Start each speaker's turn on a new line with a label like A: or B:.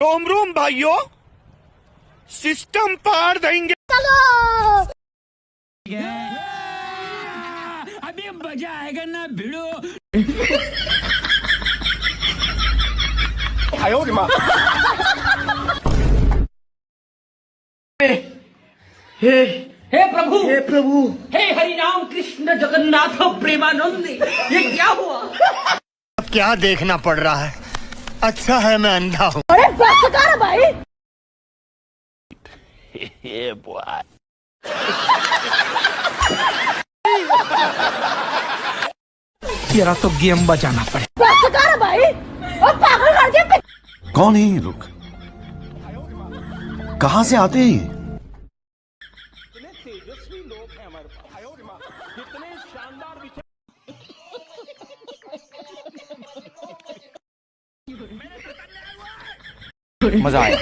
A: Rome Rome भाइयों, system पार देंगे।
B: अभी मजा आएगा ना भिड़ो।
C: हे प्रभु, हे प्रभु, हे हरिनाम कृष्ण जगन्नाथ प्रेमानंद, ये क्या हुआ?
D: अब क्या देखना पड़ रहा है? अच्छा है मैं अंधा हूँ।
E: अरे बस कर भाई।
B: तेरा तो गेम बचाना पड़े।
E: बस कर भाई, और पागल कर दिया।
F: कौन है ये लोग? कहां से आते हैं ये?
G: मजा आया।